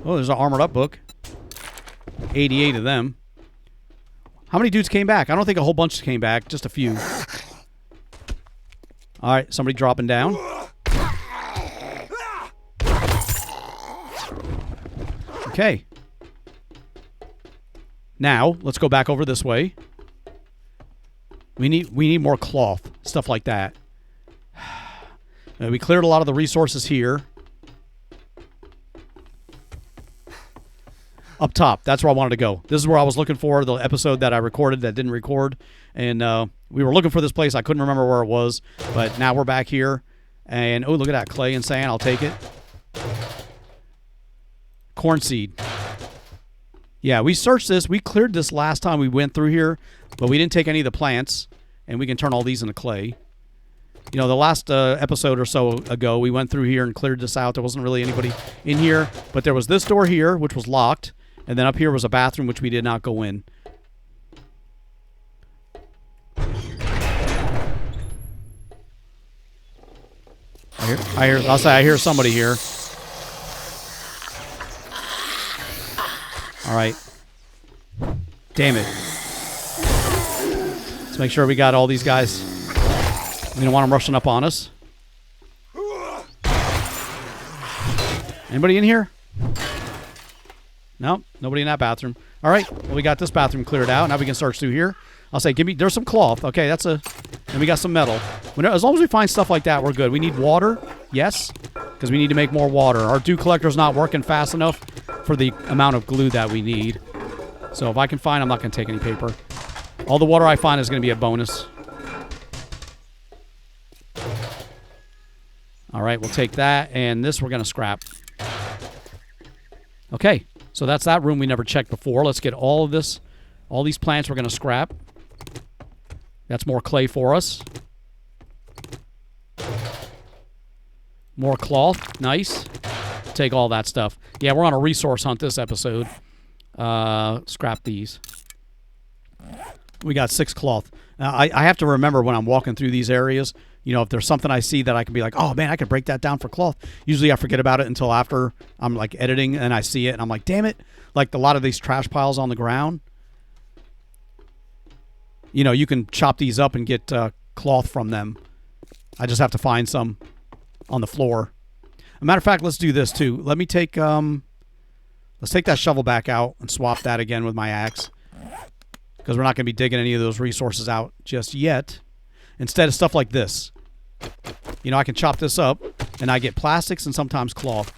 Speaker 1: Oh, there's an armored up book. 88 of them. How many dudes came back? I don't think a whole bunch came back. Just a few. All right, somebody dropping down. Okay. Now, let's go back over this way. We need more cloth. Stuff like that. We cleared a lot of the resources here. Up top. That's where I wanted to go. This is where I was looking for the episode that I recorded that didn't record. And we were looking for this place. I couldn't remember where it was. But now we're back here. And, oh, look at that. Clay and sand. I'll take it. Corn seed. Yeah, we searched this. We cleared this last time we went through here, but we didn't take any of the plants, and we can turn all these into clay. You know, the last episode or so ago, we went through here and cleared this out. There wasn't really anybody in here, but there was this door here, which was locked, and then up here was a bathroom, which we did not go in. I hear somebody here. All right. Damn it. Let's make sure we got all these guys. We don't want them rushing up on us. Anybody in here? Nope. Nobody in that bathroom. All right. Well, we got this bathroom cleared out. Now we can search through here. I'll say, there's some cloth. Okay, and we got some metal. As long as we find stuff like that, we're good. We need water. Yes. Because we need to make more water. Our dew collector's not working fast enough for the amount of glue that we need. So if I can find, I'm not going to take any paper. All the water I find is going to be a bonus. All right, we'll take that, and this we're going to scrap. Okay, so that's that room we never checked before. Let's get all of this. All these plants we're going to scrap. That's more clay for us. More cloth. Nice. Take all that stuff. Yeah, we're on a resource hunt this episode. Scrap these. We got 6 cloth. I have to remember when I'm walking through these areas, you know, if there's something I see that I can be like, oh, man, I could break that down for cloth. Usually I forget about it until after I'm, like, editing and I see it, and I'm like, damn it. Like, a lot of these trash piles on the ground, you know, you can chop these up and get cloth from them. I just have to find some on the floor. As a matter of fact, let's do this, too. Let me take, let's take that shovel back out and swap that again with my axe. Because we're not going to be digging any of those resources out just yet. Instead of stuff like this. You know, I can chop this up, and I get plastics and sometimes cloth.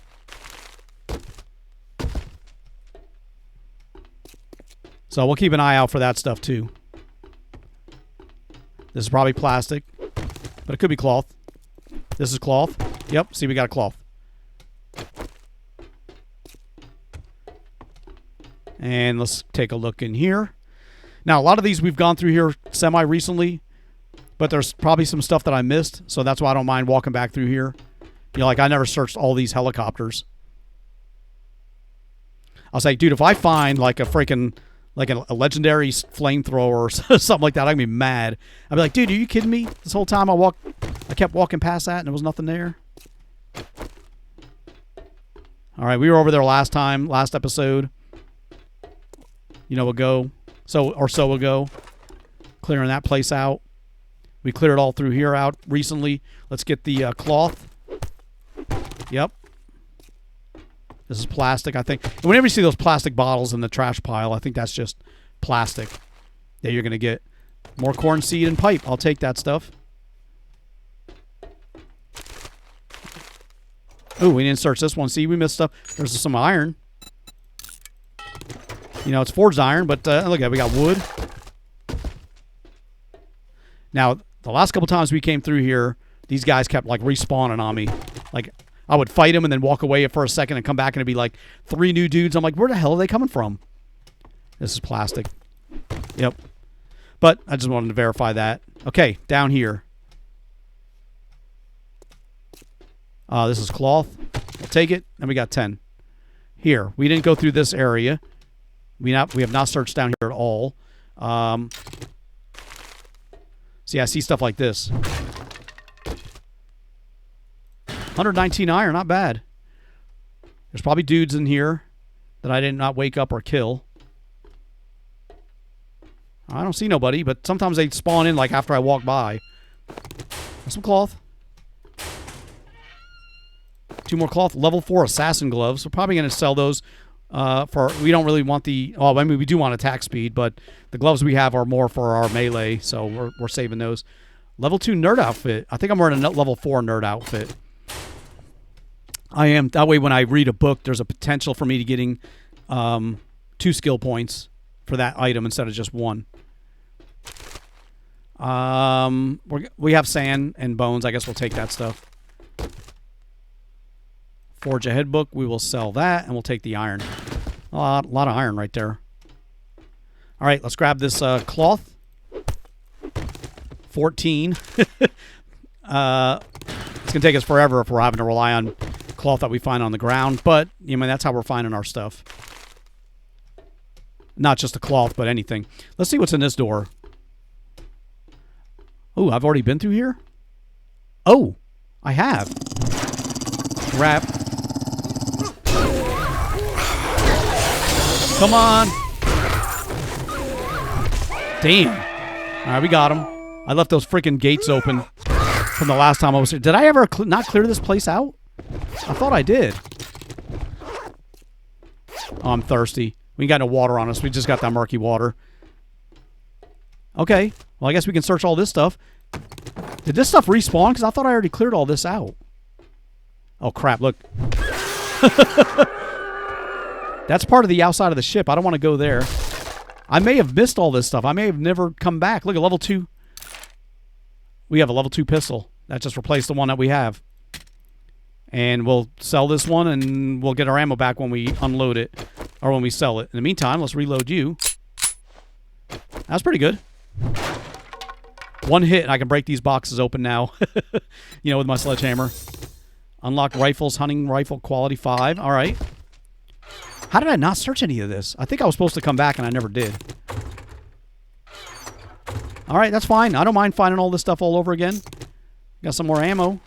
Speaker 1: So we'll keep an eye out for that stuff, too. This is probably plastic, but it could be cloth. This is cloth. Yep, see, we got a cloth. And let's take a look in here. Now, a lot of these we've gone through here semi-recently, but there's probably some stuff that I missed, so that's why I don't mind walking back through here. You know, like, I never searched all these helicopters. I was like, dude, if I find, like, a freaking, like, a legendary flamethrower or something like that, I'm going to be mad. I'd be like, dude, are you kidding me? This whole time I kept walking past that, and there was nothing there. All right, we were over there last episode. You know, so ago, clearing that place out. We cleared all through here out recently. Let's get the cloth. Yep. This is plastic, I think. And whenever you see those plastic bottles in the trash pile, I think that's just plastic that you're going to get. More corn seed and pipe. I'll take that stuff. Oh, we didn't search this one. See, we missed stuff. There's some iron. You know, it's forged iron, but look at it. We got wood. Now, the last couple times we came through here, these guys kept, like, respawning on me. Like, I would fight them and then walk away for a second and come back and it'd be like 3 new dudes. I'm like, where the hell are they coming from? This is plastic. Yep. But I just wanted to verify that. Okay, down here. This is cloth. I'll take it. And we got 10. Here. We didn't go through this area. We have not searched down here at all. See, I see stuff like this. 119 iron, not bad. There's probably dudes in here that I did not wake up or kill. I don't see nobody, but sometimes they spawn in like after I walk by. There's some cloth. 2 more cloth. Level 4 assassin gloves. We're probably going to sell those. We don't really want the, well, I mean, we do want attack speed, but the gloves we have are more for our melee, so we're saving those. Level 2 nerd outfit. I think I'm wearing a level 4 nerd outfit. I am. That way when I read a book, there's a potential for me to getting 2 skill points for that item instead of just 1. We have sand and bones. I guess we'll take that stuff. Forge Ahead book. We will sell that, and we'll take the iron. A lot of iron right there. All right, let's grab this cloth. 14. It's going to take us forever if we're having to rely on cloth that we find on the ground, but you know, that's how we're finding our stuff. Not just the cloth, but anything. Let's see what's in this door. Oh, I've already been through here? Oh, I have. Crap. Come on. Damn. All right, we got him. I left those freaking gates open from the last time I was here. Did I ever not clear this place out? I thought I did. Oh, I'm thirsty. We ain't got no water on us. We just got that murky water. Okay. Well, I guess we can search all this stuff. Did this stuff respawn? Because I thought I already cleared all this out. Oh, crap. Look. That's part of the outside of the ship. I don't want to go there. I may have missed all this stuff. I may have never come back. Look at level 2. We have a level 2 pistol. That just replaced the one that we have. And we'll sell this one, and we'll get our ammo back when we unload it. Or when we sell it. In the meantime, let's reload you. That's pretty good. 1 hit, and I can break these boxes open now. You know, with my sledgehammer. Unlock rifles, hunting rifle, quality 5. All right. How did I not search any of this? I think I was supposed to come back and I never did. All right, that's fine. I don't mind finding all this stuff all over again. Got some more ammo.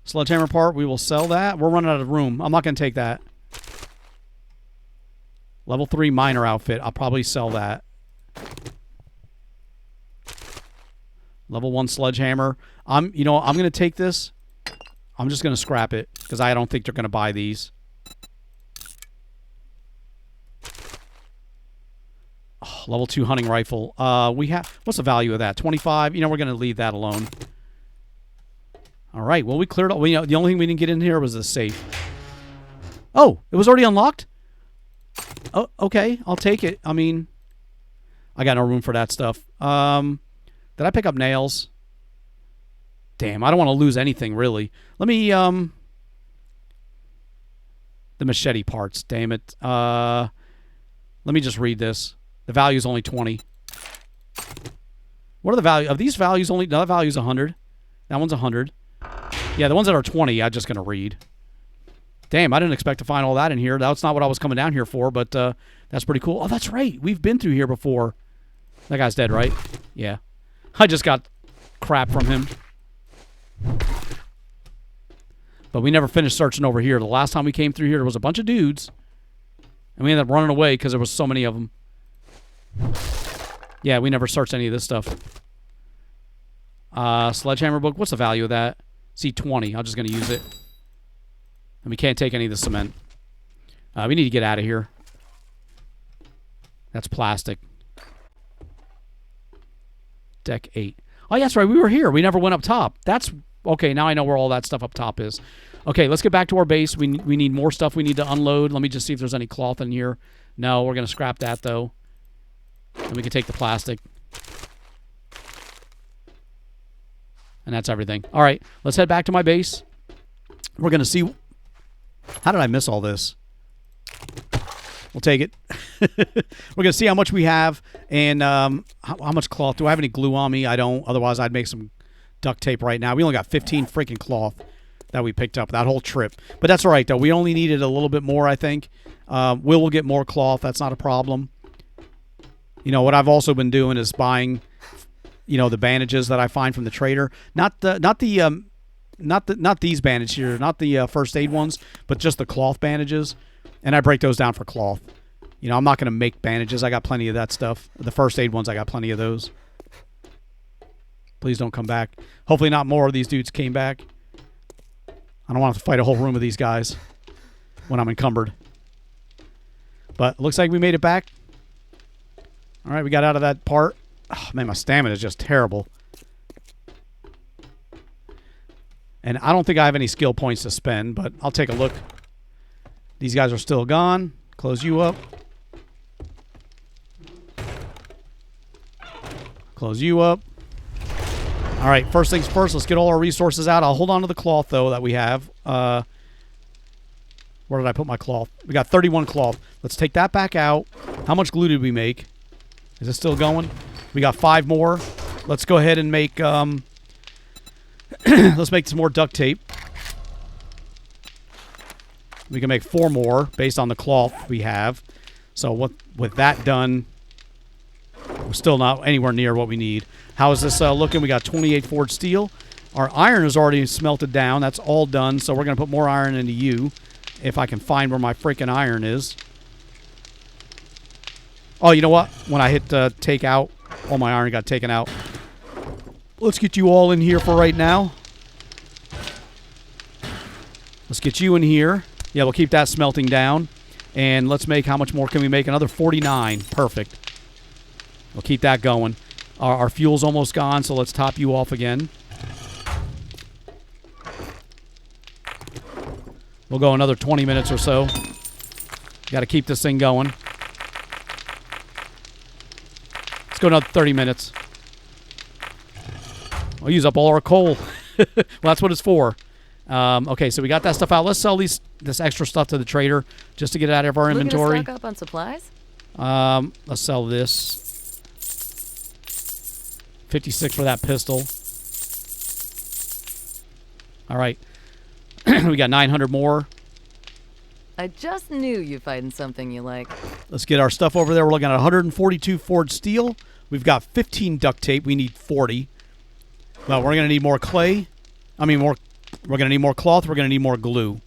Speaker 1: Sledgehammer part, we will sell that. We're running out of room. I'm not going to take that. Level 3 miner outfit. I'll probably sell that. Level 1 sledgehammer. I'm going to take this. I'm just going to scrap it because I don't think they're going to buy these. Oh, level 2 hunting rifle. We have, what's the value of that? 25. We're going to leave that alone. All right. Well, we cleared all. The only thing we didn't get in here was the safe. Oh, it was already unlocked? Oh, okay. I'll take it. I mean, I got no room for that stuff. Did I pick up nails? Damn, I don't want to lose anything, really. Let me, the machete parts, damn it. Let me just read this. The value is only 20. What are the value of these values? Only, no, that value is 100. That one's 100. Yeah, the ones that are 20, I'm just going to read. Damn, I didn't expect to find all that in here. That's not what I was coming down here for, but that's pretty cool. Oh, that's right. We've been through here before. That guy's dead, right? Yeah. I just got crap from him. But we never finished searching over here. The last time we came through here, there was a bunch of dudes. And we ended up running away because there was so many of them. Yeah, we never searched any of this stuff. Sledgehammer book. What's the value of that? C20. I'm just going to use it. And we can't take any of the cement. We need to get out of here. That's plastic. Deck 8. Oh, yeah, that's right. We were here. We never went up top. That's... Okay, now I know where all that stuff up top is. Okay, let's get back to our base. We need more stuff we need to unload. Let me just see if there's any cloth in here. No, we're going to scrap that, though. And we can take the plastic. And that's everything. All right, let's head back to my base. We're going to see... How did I miss all this? We'll take it. We're going to see how much we have and how much cloth. Do I have any glue on me? I don't. Otherwise, I'd make some duct tape right now. We only got 15 freaking cloth that we picked up that whole trip. But that's all right, though. We only needed a little bit more, I think. We'll get more cloth. That's not a problem. What I've also been doing is buying, the bandages that I find from the trader. Not these bandages here, not the first aid ones, but just the cloth bandages. And I break those down for cloth. I'm not going to make bandages. I got plenty of that stuff. The first aid ones, I got plenty of those. Please don't come back. Hopefully not more of these dudes came back. I don't want to fight a whole room of these guys when I'm encumbered. But it looks like we made it back. All right, we got out of that part. Oh, man, my stamina is just terrible. And I don't think I have any skill points to spend, but I'll take a look. These guys are still gone. Close you up. Close you up. All right, first things first, let's get all our resources out. I'll hold on to the cloth, though, that we have. Where did I put my cloth? We got 31 cloth. Let's take that back out. How much glue did we make? Is it still going? We got 5 more. Let's go ahead and make... let's make some more duct tape. We can make 4 more based on the cloth we have. So with that done, we're still not anywhere near what we need. How is this looking? We got 28 forged steel. Our iron is already smelted down. That's all done. So we're going to put more iron into you. If I can find where my freaking iron is. Oh, you know what? When I hit take out, all my iron got taken out. Let's get you all in here for right now. Let's get you in here. Yeah, we'll keep that smelting down. And let's make, how much more can we make? Another 49. Perfect. We'll keep that going. Our fuel's almost gone, so let's top you off again. We'll go another 20 minutes or so. Got to keep this thing going. Let's go another 30 minutes. We'll use up all our coal. Well, that's what it's for. Okay, so we got that stuff out. Let's sell this extra stuff to the trader just to get it out of our inventory.
Speaker 2: Stock up on supplies?
Speaker 1: Let's sell this. 56 for that pistol. All right, We got 900 more.
Speaker 2: I just knew you'd find something you like.
Speaker 1: Let's get our stuff over there. We're looking at 142 forged steel. We've got 15 duct tape. We need 40. Well, we're going to need more clay. We're going to need more cloth. We're going to need more glue.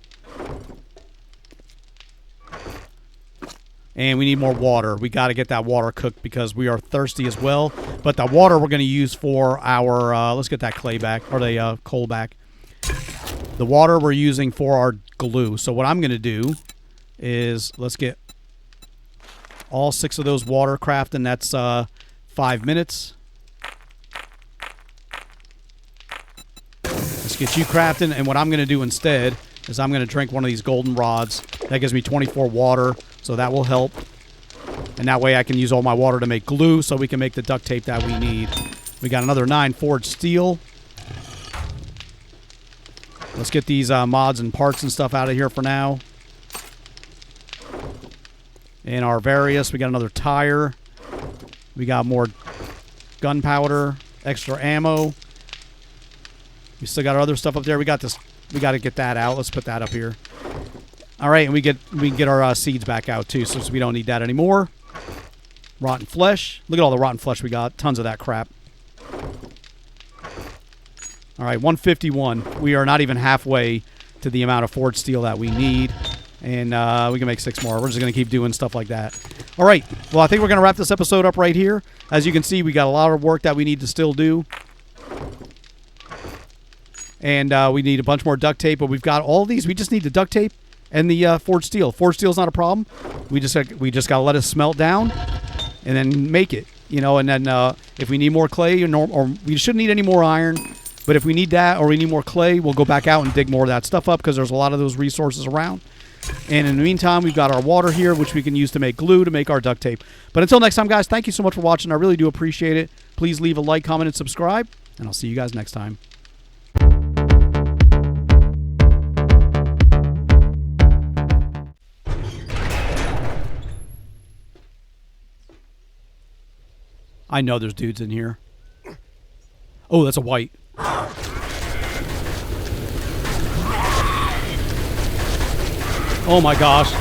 Speaker 1: And we need more water. We got to get that water cooked because we are thirsty as well. But the water we're going to use for our... let's get that clay back, or the coal back. The water we're using for our glue. So what I'm going to do is let's get all 6 of those water crafting. That's 5 minutes. Let's get you crafting. And what I'm going to do instead is I'm going to drink one of these golden rods. That gives me 24 water, so that will help. And that way I can use all my water to make glue so we can make the duct tape that we need. We got another 9 forged steel. Let's get these mods and parts and stuff out of here for now. And our various, we got another tire. We got more gunpowder, extra ammo. We still got our other stuff up there. We got this. We got to get that out. Let's put that up here. All right, and we can get our seeds back out too, so we don't need that anymore. Rotten flesh. Look at all the rotten flesh we got. Tons of that crap. All right, 151. We are not even halfway to the amount of forged steel that we need, and we can make 6 more. We're just going to keep doing stuff like that. All right, well, I think we're going to wrap this episode up right here. As you can see, we got a lot of work that we need to still do, and we need a bunch more duct tape, but we've got all these. We just need the duct tape and the forged steel. Forged steel is not a problem. We just got to let it smelt down and then make it, you know, and then if we need more clay or we shouldn't need any more iron. But if we need that or we need more clay, we'll go back out and dig more of that stuff up because there's a lot of those resources around. And in the meantime, we've got our water here, which we can use to make glue to make our duct tape. But until next time, guys, thank you so much for watching. I really do appreciate it. Please leave a like, comment, and subscribe. And I'll see you guys next time. I know there's dudes in here. Oh, that's a white. Oh my gosh.